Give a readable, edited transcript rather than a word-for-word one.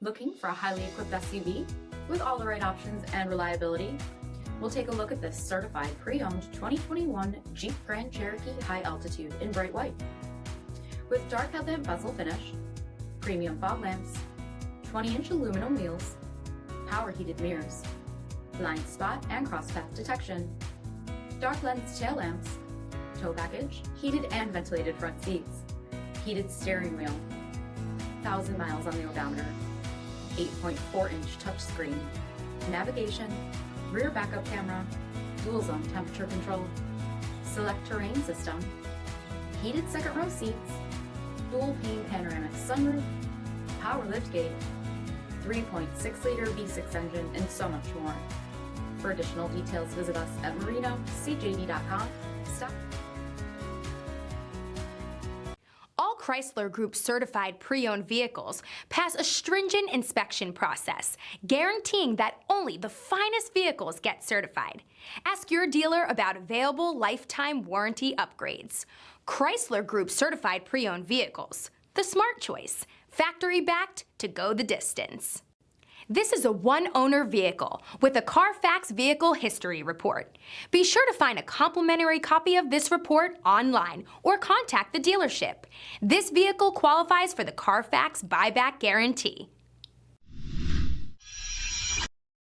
Looking for a highly equipped SUV with all the right options and reliability? We'll take a look at this certified pre-owned 2021 Jeep Grand Cherokee High Altitude in bright white. With dark headlamp bezel finish, premium fog lamps, 20-inch aluminum wheels, power heated mirrors, blind spot and crosspath detection, dark lens tail lamps, tow package, heated and ventilated front seats, heated steering wheel, 1,000 miles on the odometer, 8.4-inch touchscreen, navigation, rear backup camera, dual zone temperature control, select terrain system, heated second row seats, dual pane panoramic sunroof, power liftgate, 3.6-liter V6 engine, and so much more. For additional details, visit us at marinocjd.com. All Chrysler Group certified pre-owned vehicles pass a stringent inspection process, guaranteeing that only the finest vehicles get certified. Ask your dealer about available lifetime warranty upgrades. Chrysler Group certified pre-owned vehicles, the smart choice, factory backed to go the distance. This is a one-owner vehicle with a CARFAX Vehicle History Report. Be sure to find a complimentary copy of this report online or contact the dealership. This vehicle qualifies for the CARFAX buyback guarantee.